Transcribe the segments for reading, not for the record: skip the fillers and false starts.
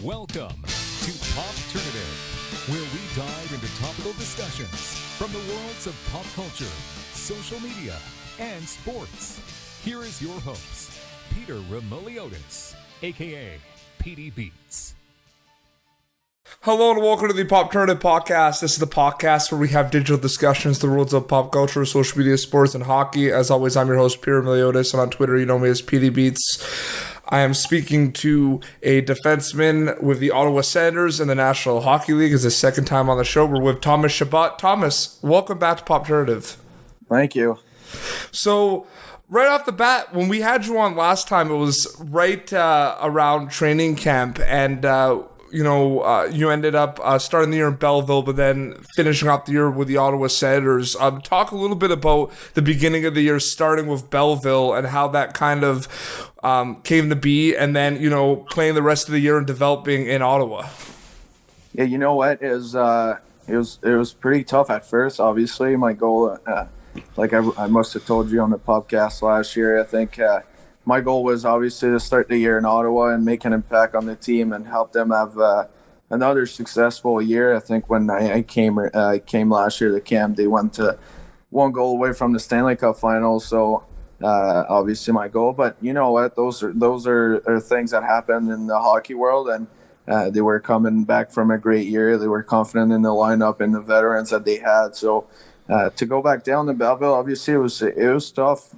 Welcome to Popternative, where we dive into topical discussions from the worlds of pop culture, social media, and sports. Here is your host, Peter Remoliotis, a.k.a. PD Beats. Hello and welcome to the Popternative podcast. This is the podcast where we have digital discussions, the worlds of pop culture, social media, sports, and hockey. As always, I'm your host, Peter Remoliotis, and on Twitter, you know me as PD Beats. I am speaking to a defenseman with the Ottawa Senators in the National Hockey League. It's his second time on the show. We're with Thomas Chabot. Thomas, welcome back to Popternative. Thank you. So, right off the bat, when we had you on last time, it was right around training camp, and you ended up starting the year in Belleville, but then finishing off the year with the Ottawa Senators. Talk a little bit about the beginning of the year, starting with Belleville, and how that kind of came to be, and then playing the rest of the year and developing in Ottawa. Yeah, you know what? It was pretty tough at first. Obviously, my goal, like I must have told you on the podcast last year, I think my goal was obviously to start the year in Ottawa and make an impact on the team and help them have another successful year. I think when I came last year to camp, they went to one goal away from the Stanley Cup final. So obviously my goal, but you know what? Those are things that happen in the hockey world, and they were coming back from a great year. They were confident in the lineup and the veterans that they had. So to go back down to Belleville, obviously it was tough.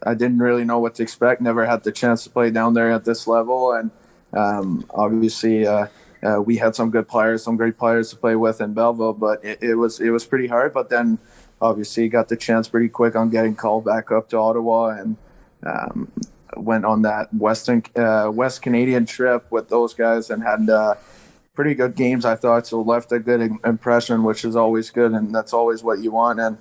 I didn't really know what to expect. Never had the chance to play down there at this level, and obviously we had some good players, some great players to play with in Belleville. But it was pretty hard. But then obviously got the chance pretty quick on getting called back up to Ottawa, and went on that West Canadian trip with those guys and had pretty good games, I thought. So left a good impression, which is always good, and that's always what you want. And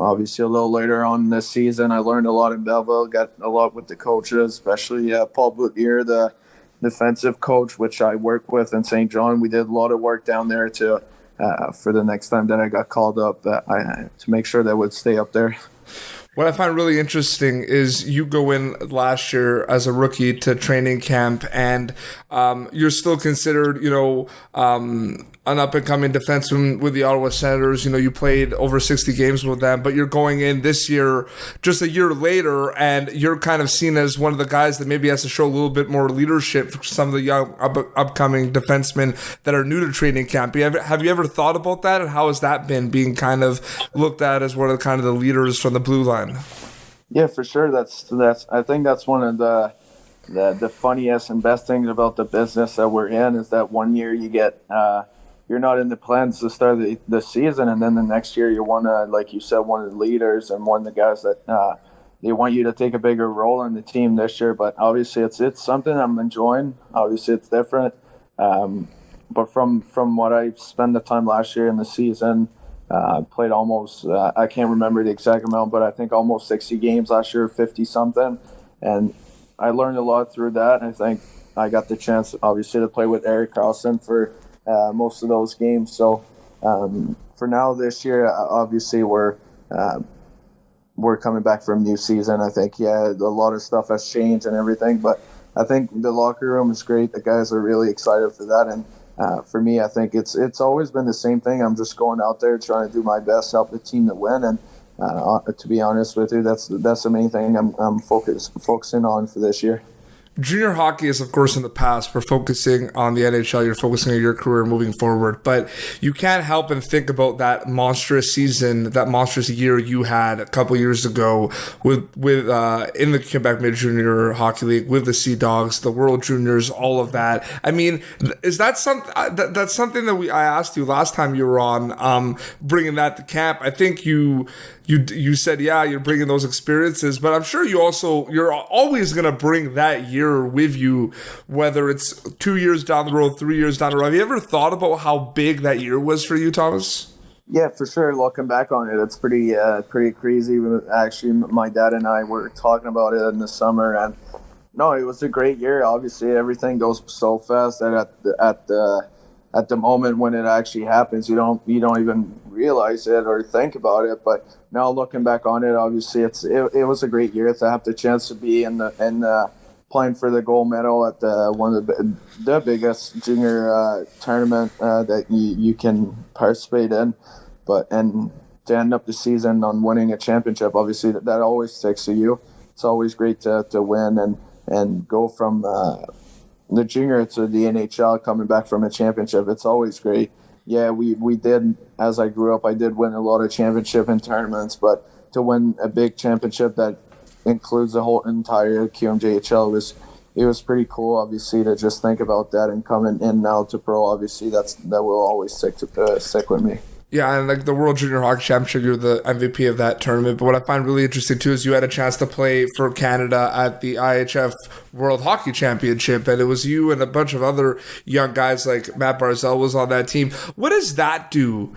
obviously, a little later on this season, I learned a lot in Belleville, got a lot with the coaches, especially Paul Boutier, the defensive coach, which I work with in St. John. We did a lot of work down there for the next time that I got called up, to make sure that I would stay up there. What I find really interesting is you go in last year as a rookie to training camp, and you're still considered, an up-and-coming defenseman with the Ottawa Senators. You played over 60 games with them, but you're going in this year, just a year later, and you're kind of seen as one of the guys that maybe has to show a little bit more leadership for some of the young upcoming defensemen that are new to training camp. Have you ever thought about that, and how has that been, being kind of looked at as one of the leaders from the blue line? Yeah, for sure. That's I think that's one of the funniest and best things about the business that we're in, is that one year you get you're not in the plans to start the season, and then the next year you're like you said, one of the leaders and one of the guys that they want you to take a bigger role in the team this year. But obviously it's something I'm enjoying. Obviously it's different, but from what I spent the time last year in the season, played almost I can't remember the exact amount, but I think almost 60 games last year, 50 something, and I learned a lot through that. I think I got the chance obviously to play with Erik Karlsson for most of those games. So for now this year, obviously we're coming back from a new season. I think a lot of stuff has changed and everything, but I think the locker room is great. The guys are really excited for that, and for me, I think it's always been the same thing. I'm just going out there trying to do my best, help the team to win, and to be honest with you, that's the main thing I'm focusing on for this year. Junior hockey is, of course, in the past. We're focusing on the NHL. You're focusing on your career moving forward. But you can't help and think about that monstrous season, that monstrous year you had a couple years ago with in the Quebec Mid-Junior Hockey League, with the Sea Dogs, the World Juniors, all of that. I mean, is that something that's something that I asked you last time you were on, bringing that to camp? I think you said, you're bringing those experiences, but I'm sure you're always going to bring that year with you, whether it's 2 years down the road, 3 years down the road. Have you ever thought about how big that year was for you, Thomas? Yeah, for sure. Looking back on it, it's pretty crazy. Actually, my dad and I were talking about it in the summer, and no, it was a great year. Obviously, everything goes so fast that at the moment when it actually happens, you don't even realize it or think about it. But now looking back on it, obviously it was a great year to have the chance to be in the playing for the gold medal at one of the biggest junior tournament that you can participate in, and to end up the season on winning a championship, obviously that always sticks to you. It's always great to win and go from the junior to the NHL, coming back from a championship. It's always great. Yeah, we did, as I grew up, I did win a lot of championship and tournaments, but to win a big championship that includes the whole entire QMJHL it was pretty cool, obviously, to just think about that and coming in now to pro. Obviously, that will always stick with me. Yeah, and like the World Junior Hockey Championship, you're the MVP of that tournament. But what I find really interesting too is you had a chance to play for Canada at the IHF World Hockey Championship, and it was you and a bunch of other young guys like Matt Barzal was on that team. What does that do?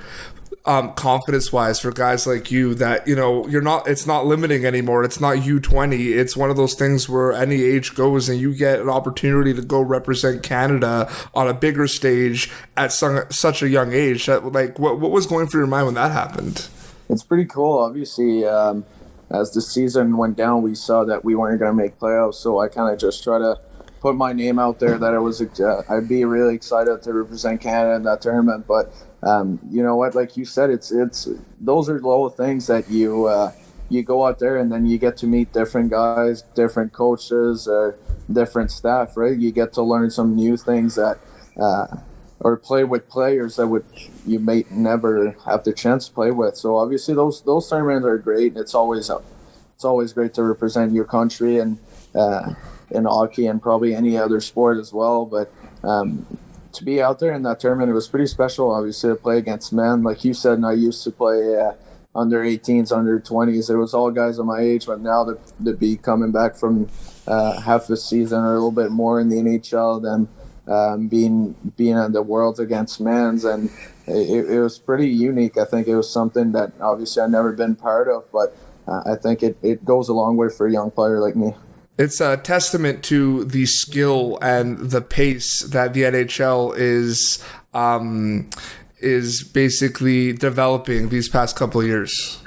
Confidence-wise for guys like you that, it's not limiting anymore. It's not U20. It's one of those things where any age goes and you get an opportunity to go represent Canada on a bigger stage at such a young age. What was going through your mind when that happened? It's pretty cool. Obviously, as the season went down, we saw that we weren't going to make playoffs. So I kind of just try to put my name out there that I'd be really excited to represent Canada in that tournament. But you know what? Like you said, it's those are little things that you go out there and then you get to meet different guys, different coaches, or different staff. Right? You get to learn some new things that, or play with players that you may never have the chance to play with. So obviously those tournaments are great. It's always great to represent your country and in hockey and probably any other sport as well. But to be out there in that tournament, it was pretty special, obviously, to play against men. Like you said, and I used to play under 18s, under 20s. It was all guys of my age, but now to be coming back from half a season or a little bit more in the NHL than being at the Worlds against men's, and it was pretty unique. I think it was something that obviously I've never been part of, but I think it goes a long way for a young player like me. It's a testament to the skill and the pace that the NHL is basically developing these past couple of years.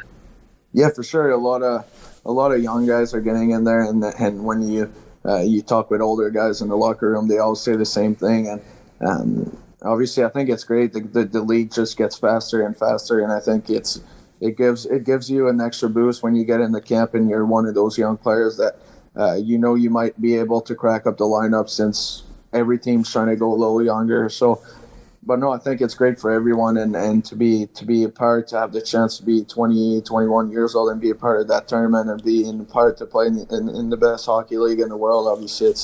Yeah, for sure. A lot of young guys are getting in there, and when you talk with older guys in the locker room, they all say the same thing. And obviously, I think it's great. The league just gets faster and faster, and I think it gives you an extra boost when you get in the camp and you're one of those young players that. You might be able to crack up the lineup since every team's trying to go a little younger. So, but no, I think it's great for everyone and to be a part, to have the chance to be 20, 21 years old and be a part of that tournament and be in part to play in the best hockey league in the world. Obviously,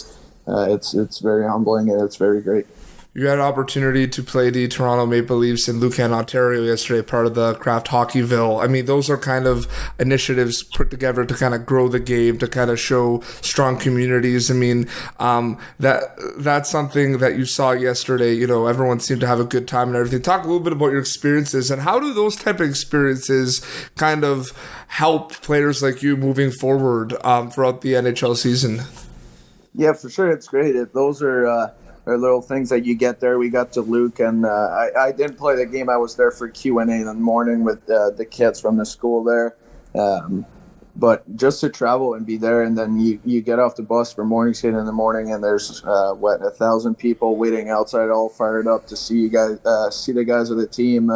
it's very humbling and it's very great. You had an opportunity to play the Toronto Maple Leafs in Lucan, Ontario yesterday, part of the Kraft Hockeyville. I mean, those are kind of initiatives put together to kind of grow the game, to kind of show strong communities. I mean, that's something that you saw yesterday. Everyone seemed to have a good time and everything. Talk a little bit about your experiences and how do those type of experiences kind of help players like you moving forward throughout the NHL season? Yeah, for sure. It's great. Those are little things that you get there. We got to Luke, and I didn't play the game. I was there for Q&A in the morning with the kids from the school there. But just to travel and be there, and then you get off the bus for morning skate in the morning, and there's 1,000 people waiting outside, all fired up to see you guys, see the guys of the team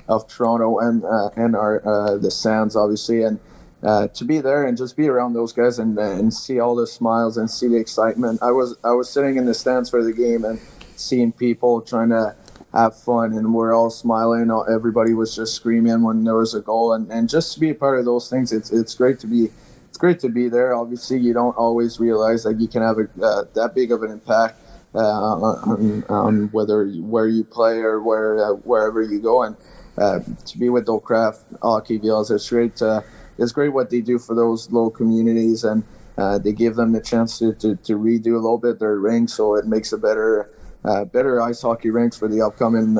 of Toronto and the Sens, obviously, and to be there and just be around those guys and see all the smiles and see the excitement. I was sitting in the stands for the game and seeing people trying to have fun, and we're all smiling. Everybody was just screaming when there was a goal, and just to be a part of those things, it's great to be there. Obviously, you don't always realize that you can have that big of an impact on where you play or wherever you go, and to be with the Kraft Hockeyville, it's great what they do for those little communities, and they give them the chance to redo a little bit their rink, so it makes a better ice hockey rinks for the upcoming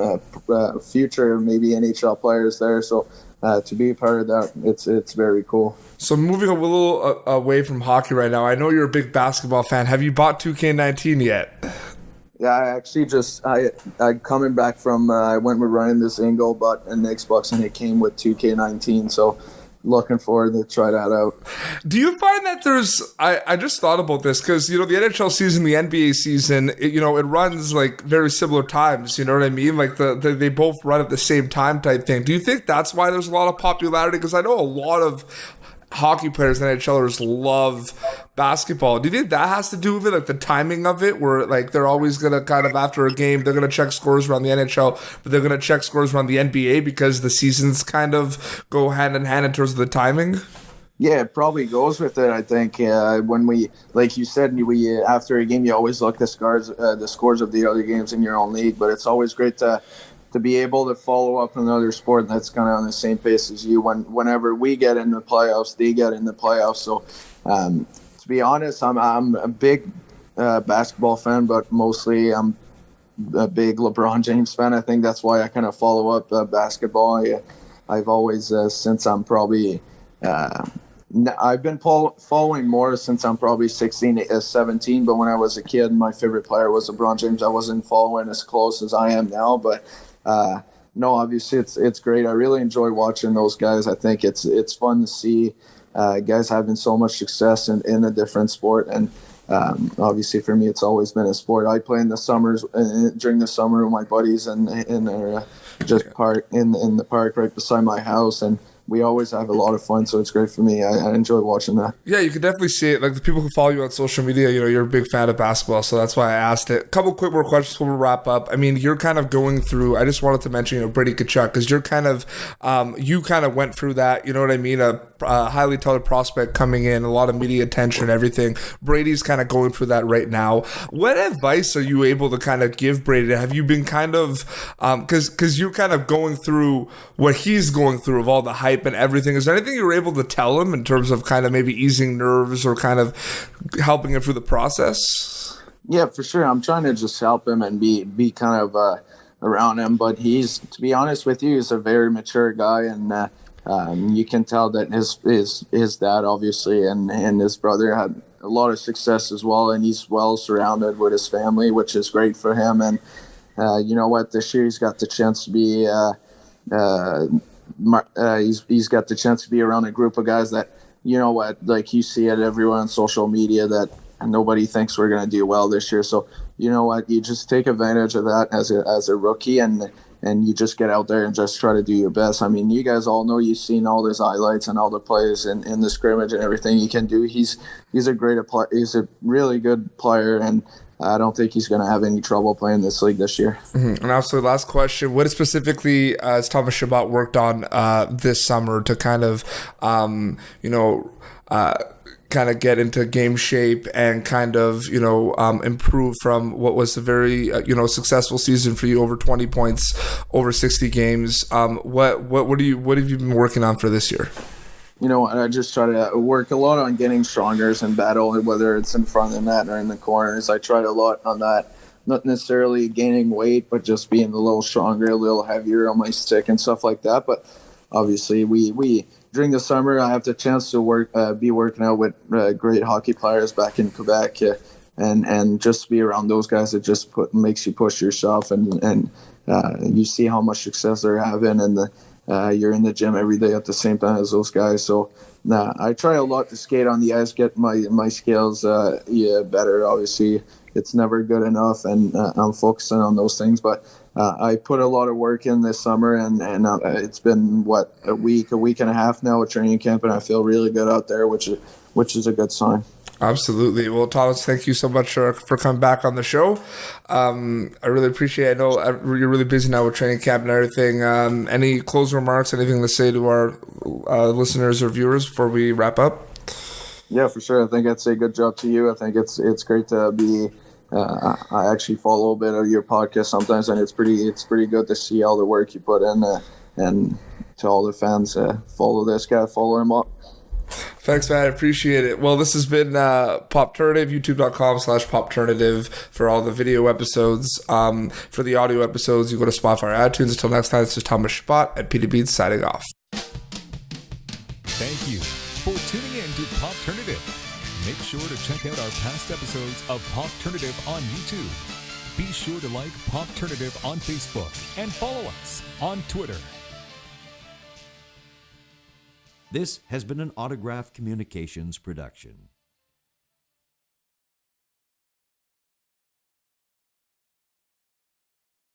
future, maybe NHL players there. So to be a part of that, it's very cool. So moving a little away from hockey right now, I know you're a big basketball fan. Have you bought 2K19 yet? Yeah, I actually I coming back from I went with Ryan this angle, bought an Xbox and it came with 2K19. So looking forward to try that out. Do you find that I just thought about this because, the NHL season, the NBA season, it runs like very similar times, you know what I mean? Like they both run at the same time type thing. Do you think that's why there's a lot of popularity? Because I know a lot of hockey players and NHLers love basketball. Do you think that has to do with it, like the timing of it, where like they're always going to kind of, after a game, they're going to check scores around the NHL, but they're going to check scores around the NBA because the seasons kind of go hand in hand in terms of the timing? Yeah, it probably goes with it. I think when we, like you said, we after a game, you always look the scores of the other games in your own league. But it's always great to be able to follow up another sport that's kind of on the same pace as you. Whenever we get in the playoffs, they get in the playoffs. So to be honest, I'm a big basketball fan, but mostly I'm a big LeBron James fan. I think that's why I kind of follow up basketball. I've always since I'm probably. I've been following more since I'm probably 17, but when I was a kid, my favorite player was LeBron James. I wasn't following as close as I am now, but no, obviously it's great. I really enjoy watching those guys. I think it's fun to see guys having so much success in a different sport, and obviously for me, it's always been a sport. I play in the summers during the summer with my buddies and in their just park in the park right beside my house, and we always have a lot of fun, so it's great for me. I enjoy watching that. Yeah, you can definitely see it. Like the people who follow you on social media, you're a big fan of basketball, so that's why I asked it. A couple quick more questions before we wrap up. I mean, you're kind of going through, I just wanted to mention, Brady Tkachuk, because you're kind of, you kind of went through that, you know what I mean? A highly touted prospect coming in, a lot of media attention and everything. Brady's kind of going through that right now. What advice are you able to kind of give Brady? Have you been kind of, because you're kind of going through what he's going through of all the hype and everything. Is there anything you were able to tell him in terms of kind of maybe easing nerves or kind of helping him through the process? Yeah, for sure. I'm trying to just help him and be kind of around him. But to be honest with you, he's a very mature guy, and you can tell that his dad, obviously, and his brother had a lot of success as well, and he's well surrounded with his family, which is great for him. And you know what? This year he's got the chance to be. He's got the chance to be around a group of guys that, you know what, like you see it everywhere on social media that nobody thinks we're going to do well this year. So, you know what, you just take advantage of that as a rookie, and you just get out there and just try to do your best. I mean, you guys all know, you've seen all his highlights and all the plays in the scrimmage and everything he can do. He's a really good player, and I don't think he's going to have any trouble playing this league this year. Mm-hmm. And also, last question: what specifically has Thomas Chabot worked on this summer to kind of, kind of get into game shape and kind of, improve from what was a very, successful season for you, over 20 points, over 60 games? What have you been working on for this year? I just try to work a lot on getting stronger in battle, whether it's in front of the net or in the corners. I tried a lot on that, not necessarily gaining weight, but just being a little stronger, a little heavier on my stick and stuff like that. But obviously, we during the summer, I have the chance to be working out with great hockey players back in Quebec, and just be around those guys. It just makes you push yourself, and you see how much success they're having, and you're in the gym every day at the same time as those guys. So I try a lot to skate on the ice, get my skills better. Obviously, it's never good enough, and I'm focusing on those things. But I put a lot of work in this summer, and it's been, a week and a half now at training camp, and I feel really good out there, which is a good sign. Absolutely. Well, Thomas, thank you so much for coming back on the show. I really appreciate it. I know you're really busy now with training camp and everything. Any closing remarks, anything to say to our listeners or viewers before we wrap up? Yeah, for sure. I think I'd say good job to you. I think it's great to be I actually follow a bit of your podcast sometimes, and it's pretty good to see all the work you put in, and to all the fans, follow this guy, follow him up. Thanks, man. I appreciate it. Well, this has been Popternative, youtube.com/Popternative for all the video episodes. For the audio episodes, you go to Spotify or iTunes. Until next time, this is Thomas Chabot at Peter Beats signing off. Thank you for tuning in to Popternative. Make sure to check out our past episodes of Popternative on YouTube. Be sure to like Popternative on Facebook and follow us on Twitter. This has been an Autograph Communications production.